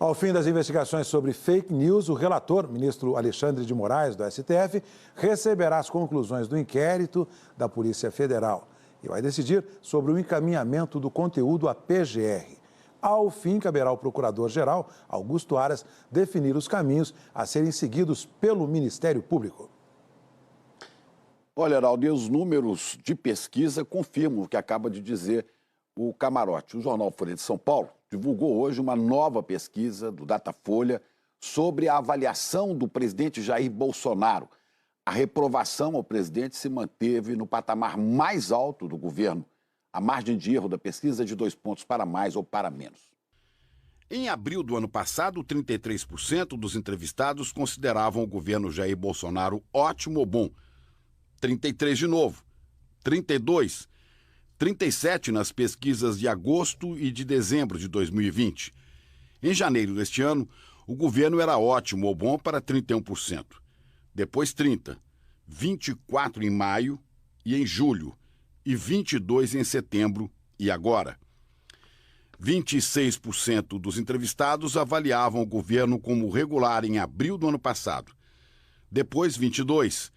Ao fim das investigações sobre fake news, o relator, ministro Alexandre de Moraes, do STF, receberá as conclusões do inquérito da Polícia Federal e vai decidir sobre o encaminhamento do conteúdo à PGR. Ao fim, caberá ao procurador-geral, Augusto Aras, definir os caminhos a serem seguidos pelo Ministério Público. Olha, Heraldo, e os números de pesquisa confirmam o que acaba de dizer o Camarote. O jornal Folha de São Paulo divulgou hoje uma nova pesquisa do Datafolha sobre a avaliação do presidente Jair Bolsonaro. A reprovação ao presidente se manteve no patamar mais alto do governo. A margem de erro da pesquisa é de 2 pontos para mais ou para menos. Em abril do ano passado, 33% dos entrevistados consideravam o governo Jair Bolsonaro ótimo ou bom. 33% de novo, 32%, 37% nas pesquisas de agosto e de dezembro de 2020. Em janeiro deste ano, o governo era ótimo ou bom para 31%. Depois 30%, 24% em maio e em julho, e 22% em setembro e agora. 26% dos entrevistados avaliavam o governo como regular em abril do ano passado. Depois 22%,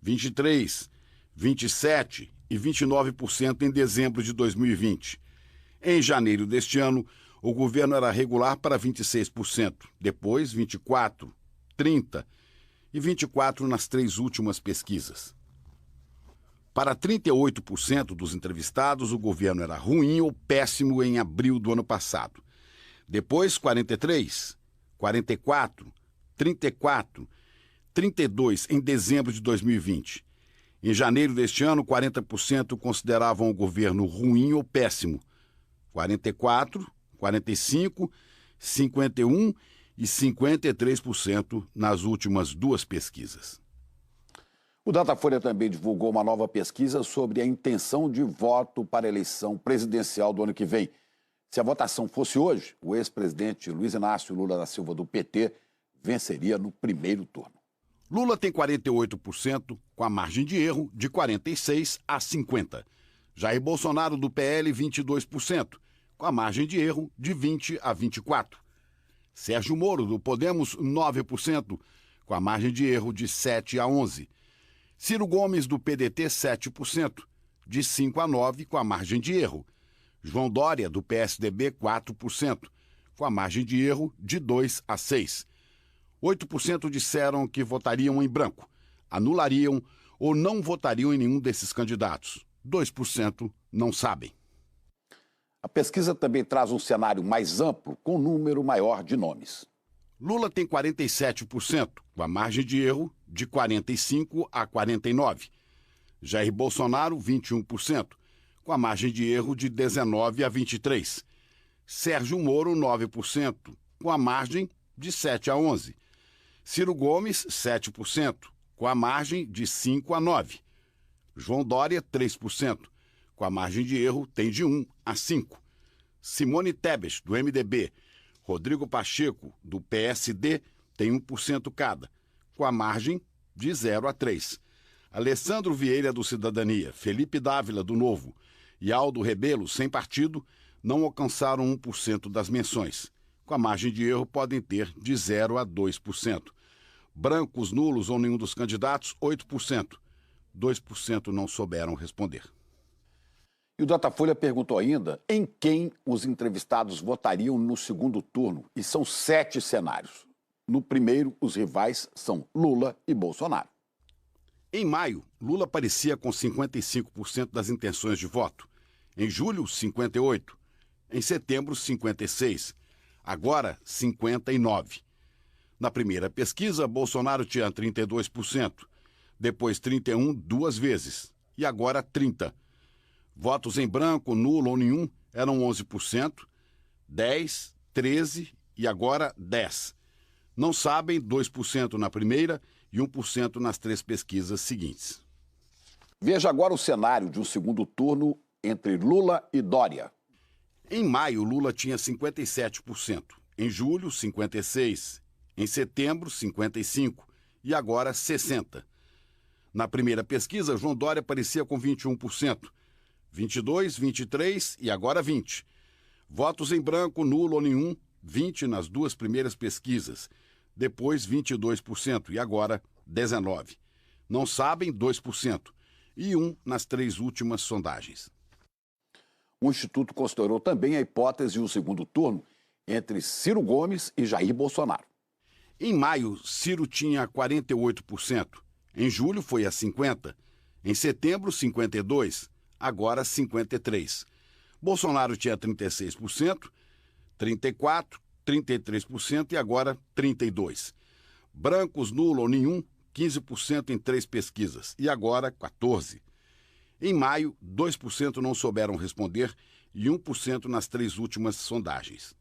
23%, 27% e 29% em dezembro de 2020. Em janeiro deste ano, o governo era regular para 26%, depois 24%, 30% e 24% nas 3 últimas pesquisas. Para 38% dos entrevistados, o governo era ruim ou péssimo em abril do ano passado. Depois 43%, 44%, 34%, 32% em dezembro de 2020. Em janeiro deste ano, 40% consideravam o governo ruim ou péssimo. 44%, 45%, 51% e 53% nas últimas 2 pesquisas. O Datafolha também divulgou uma nova pesquisa sobre a intenção de voto para a eleição presidencial do ano que vem. Se a votação fosse hoje, o ex-presidente Luiz Inácio Lula da Silva, do PT, venceria no primeiro turno. Lula tem 48%, com a margem de erro de 46% a 50%. Jair Bolsonaro, do PL, 22%, com a margem de erro de 20% a 24%. Sérgio Moro, do Podemos, 9%, com a margem de erro de 7% a 11%. Ciro Gomes, do PDT, 7%, de 5% a 9%, com a margem de erro. João Dória, do PSDB, 4%, com a margem de erro de 2% a 6%. 8% disseram que votariam em branco, anulariam ou não votariam em nenhum desses candidatos. 2% não sabem. A pesquisa também traz um cenário mais amplo, com um número maior de nomes. Lula tem 47%, com a margem de erro de 45% a 49%. Jair Bolsonaro, 21%, com a margem de erro de 19% a 23%. Sérgio Moro, 9%, com a margem de 7% a 11%. Ciro Gomes, 7%, com a margem de 5% a 9%. João Dória, 3%, com a margem de erro tem de 1% a 5%. Simone Tebet, do MDB, Rodrigo Pacheco, do PSD, tem 1% cada, com a margem de 0% a 3%. Alessandro Vieira, do Cidadania, Felipe Dávila, do Novo, e Aldo Rebelo, sem partido, não alcançaram 1% das menções. Com a margem de erro podem ter de 0% a 2%. Brancos, nulos ou nenhum dos candidatos, 8%. 2% não souberam responder. E o Datafolha perguntou ainda em quem os entrevistados votariam no segundo turno. E são 7 cenários. No primeiro, os rivais são Lula e Bolsonaro. Em maio, Lula aparecia com 55% das intenções de voto. Em julho, 58%. Em setembro, 56%. Agora, 59%. Na primeira pesquisa, Bolsonaro tinha 32%. Depois 31% 2 vezes. E agora 30%. Votos em branco, nulo ou nenhum eram 11%, 10%, 13% e agora 10%. Não sabem, 2% na primeira e 1% nas 3 pesquisas seguintes. Veja agora o cenário de um segundo turno entre Lula e Dória. Em maio, Lula tinha 57%. Em julho, 56%. Em setembro, 55%. E agora, 60%. Na primeira pesquisa, João Dória aparecia com 21%. 22%, 23% e agora 20%. Votos em branco, nulo ou nenhum, 20% nas duas primeiras pesquisas, depois 22% e agora 19%. Não sabem, 2%, e 1% nas 3 últimas sondagens. O Instituto considerou também a hipótese de um segundo turno entre Ciro Gomes e Jair Bolsonaro. Em maio, Ciro tinha 48%, em julho foi a 50%, em setembro 52%, agora 53%. Bolsonaro tinha 36%, 34%, 33% e agora 32%. Brancos, nulo ou nenhum, 15% em 3 pesquisas e agora 14%. Em maio, 2% não souberam responder e 1% nas 3 últimas sondagens.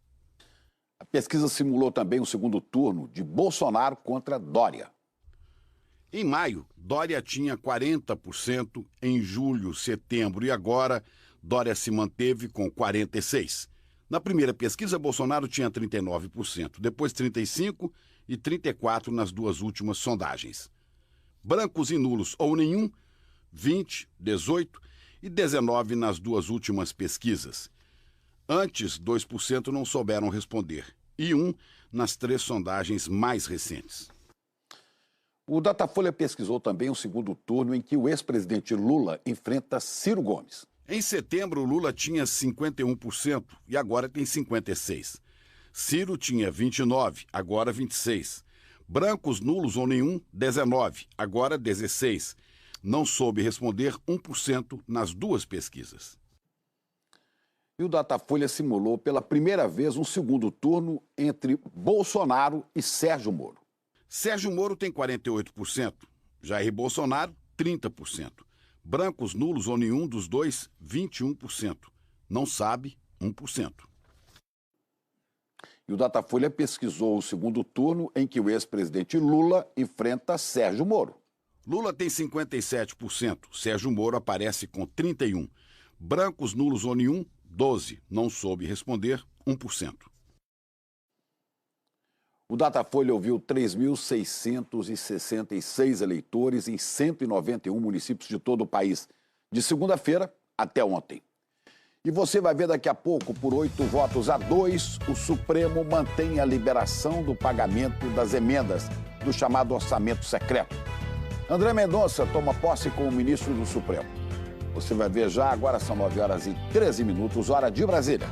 A pesquisa simulou também o segundo turno de Bolsonaro contra Dória. Em maio, Dória tinha 40%, em julho, setembro e agora Dória se manteve com 46%. Na primeira pesquisa, Bolsonaro tinha 39%, depois 35% e 34% nas 2 últimas sondagens. Brancos e nulos ou nenhum, 20%, 18% e 19% nas 2 últimas pesquisas. Antes, 2% não souberam responder e 1% nas 3 sondagens mais recentes. O Datafolha pesquisou também o segundo turno em que o ex-presidente Lula enfrenta Ciro Gomes. Em setembro, Lula tinha 51% e agora tem 56%. Ciro tinha 29%, agora 26%. Brancos, nulos ou nenhum, 19%, agora 16%. Não soube responder 1% nas 2 pesquisas. E o Datafolha simulou pela primeira vez um segundo turno entre Bolsonaro e Sérgio Moro. Sérgio Moro tem 48%, Jair Bolsonaro, 30%. Brancos, nulos ou nenhum dos dois, 21%. Não sabe, 1%. E o Datafolha pesquisou o segundo turno em que o ex-presidente Lula enfrenta Sérgio Moro. Lula tem 57%, Sérgio Moro aparece com 31%. Brancos, nulos ou nenhum, 12%. Não soube responder, 1%. O Datafolha ouviu 3.666 eleitores em 191 municípios de todo o país, de segunda-feira até ontem. E você vai ver daqui a pouco, por 8 votos a 2, o Supremo mantém a liberação do pagamento das emendas do chamado orçamento secreto. André Mendonça toma posse como ministro do Supremo. Você vai ver já, agora são 9h13, hora de Brasília.